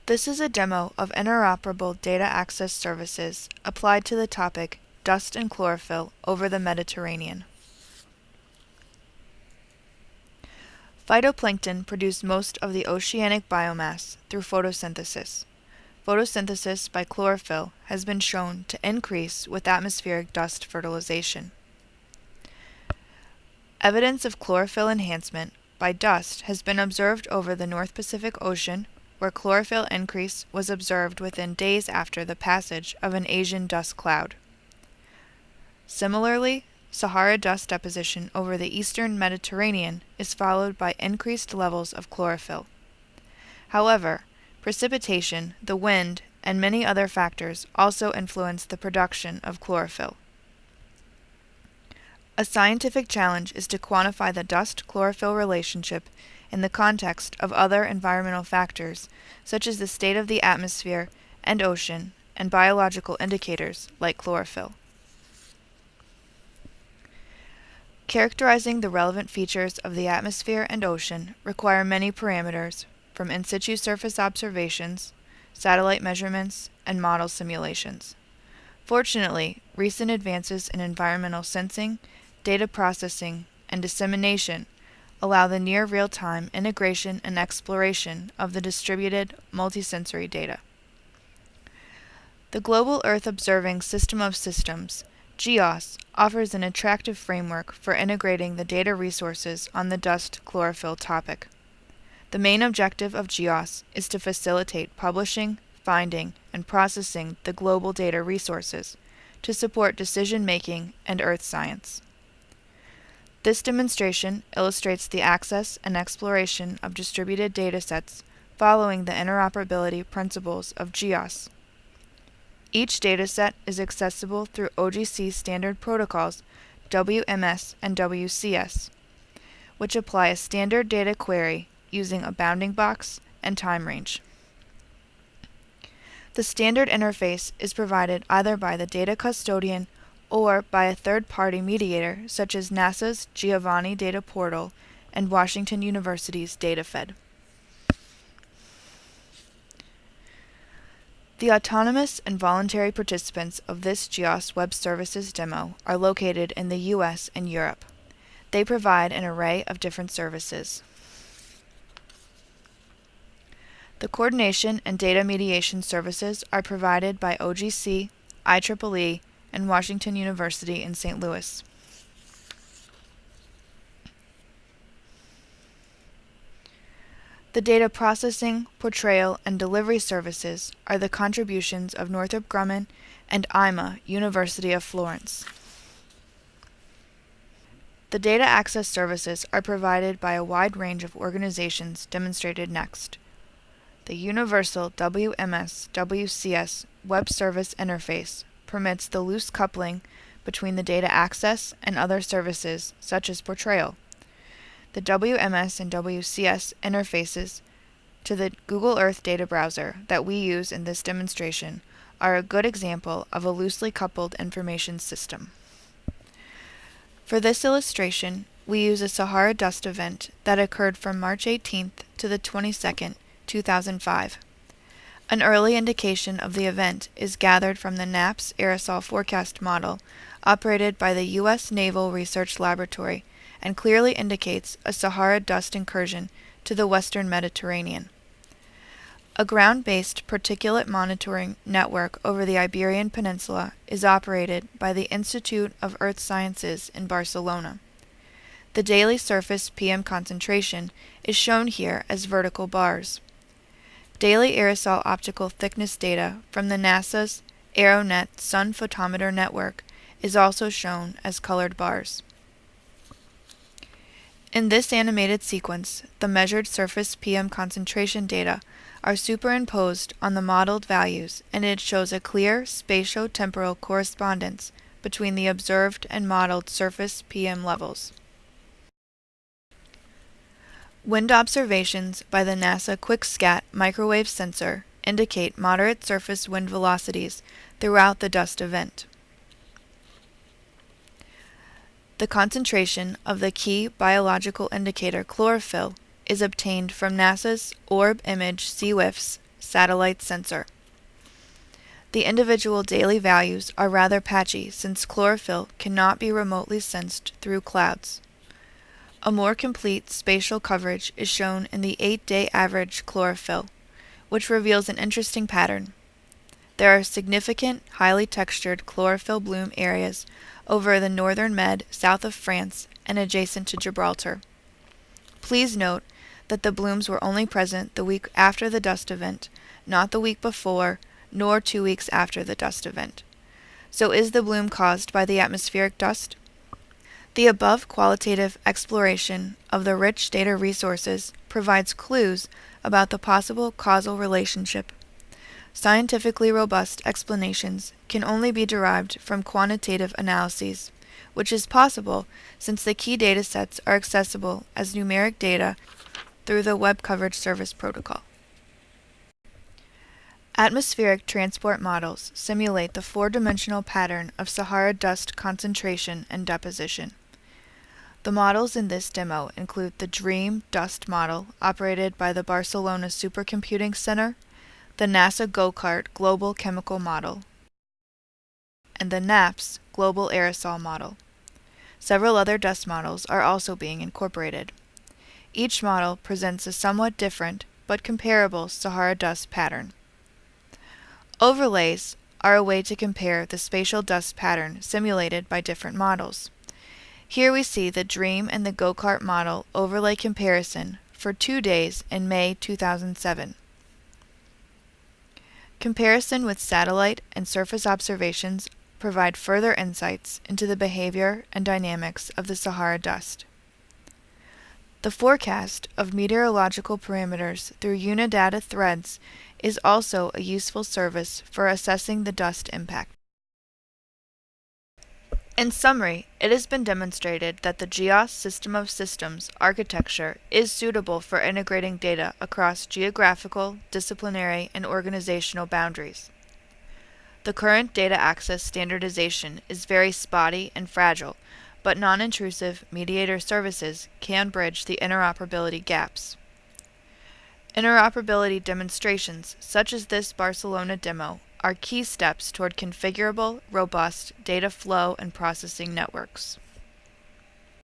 This is a demo of interoperable data access services applied to the topic dust and chlorophyll over the Mediterranean. Phytoplankton produce most of the oceanic biomass through photosynthesis. Photosynthesis by chlorophyll has been shown to increase with atmospheric dust fertilization. Evidence of chlorophyll enhancement by dust has been observed over the North Pacific Ocean, where chlorophyll increase was observed within days after the passage of an Asian dust cloud. Similarly, Sahara dust deposition over the eastern Mediterranean is followed by increased levels of chlorophyll. However, precipitation, the wind, and many other factors also influence the production of chlorophyll. A scientific challenge is to quantify the dust-chlorophyll relationship in the context of other environmental factors, such as the state of the atmosphere and ocean, and biological indicators like chlorophyll. Characterizing the relevant features of the atmosphere and ocean require many parameters, from in situ surface observations, satellite measurements, and model simulations. Fortunately, recent advances in environmental sensing, data processing, and dissemination allow the near real-time integration and exploration of the distributed multisensory data. The Global Earth Observing System of Systems, GEOSS, offers an attractive framework for integrating the data resources on the dust chlorophyll topic. The main objective of GEOSS is to facilitate publishing, finding, and processing the global data resources to support decision-making and earth science. This demonstration illustrates the access and exploration of distributed datasets following the interoperability principles of GEOSS. Each dataset is accessible through OGC standard protocols WMS and WCS, which apply a standard data query using a bounding box and time range. The standard interface is provided either by the data custodian or by a third-party mediator such as NASA's Giovanni Data Portal and Washington University's DataFed. The autonomous and voluntary participants of this GEOSS Web Services demo are located in the US and Europe. They provide an array of different services. The coordination and data mediation services are provided by OGC, IEEE, and Washington University in St. Louis. The data processing, portrayal, and delivery services are the contributions of Northrop Grumman and IMA, University of Florence. The data access services are provided by a wide range of organizations demonstrated next. The Universal WMS/WCS Web Service Interface permits the loose coupling between the data access and other services such as portrayal. The WMS and WCS interfaces to the Google Earth data browser that we use in this demonstration are a good example of a loosely coupled information system. For this illustration, we use a Sahara dust event that occurred from March 18th to the 22nd, 2005. An early indication of the event is gathered from the NAPS aerosol forecast model operated by the U.S. Naval Research Laboratory and clearly indicates a Sahara dust incursion to the western Mediterranean. A ground-based particulate monitoring network over the Iberian Peninsula is operated by the Institute of Earth Sciences in Barcelona. The daily surface PM concentration is shown here as vertical bars. Daily aerosol optical thickness data from the NASA's AeroNet Sun Photometer Network is also shown as colored bars. In this animated sequence, the measured surface PM concentration data are superimposed on the modeled values, and it shows a clear spatio-temporal correspondence between the observed and modeled surface PM levels. Wind observations by the NASA QuickScat microwave sensor indicate moderate surface wind velocities throughout the dust event. The concentration of the key biological indicator chlorophyll is obtained from NASA's Orb Image CWIFS satellite sensor. The individual daily values are rather patchy since chlorophyll cannot be remotely sensed through clouds. A more complete spatial coverage is shown in the 8-day average chlorophyll, which reveals an interesting pattern. There are significant, highly textured chlorophyll bloom areas over the northern Med south of France and adjacent to Gibraltar. Please note that the blooms were only present the week after the dust event, not the week before, nor 2 weeks after the dust event. So is the bloom caused by the atmospheric dust? The above qualitative exploration of the rich data resources provides clues about the possible causal relationship. Scientifically robust explanations can only be derived from quantitative analyses, which is possible since the key data sets are accessible as numeric data through the Web Coverage Service Protocol. Atmospheric transport models simulate the four-dimensional pattern of Sahara dust concentration and deposition. The models in this demo include the DREAM dust model operated by the Barcelona Supercomputing Center, the NASA GOCART Global Chemical Model, and the NAPS Global Aerosol Model. Several other dust models are also being incorporated. Each model presents a somewhat different but comparable Sahara dust pattern. Overlays are a way to compare the spatial dust pattern simulated by different models. Here we see the DREAM and the GOCART model overlay comparison for 2 days in May 2007. Comparison with satellite and surface observations provide further insights into the behavior and dynamics of the Sahara dust. The forecast of meteorological parameters through Unidata threads is also a useful service for assessing the dust impact. In summary, it has been demonstrated that the GEOSS system of systems architecture is suitable for integrating data across geographical, disciplinary, and organizational boundaries. The current data access standardization is very spotty and fragile, but non-intrusive mediator services can bridge the interoperability gaps. Interoperability demonstrations, such as this Barcelona demo, are key steps toward configurable, robust data flow and processing networks.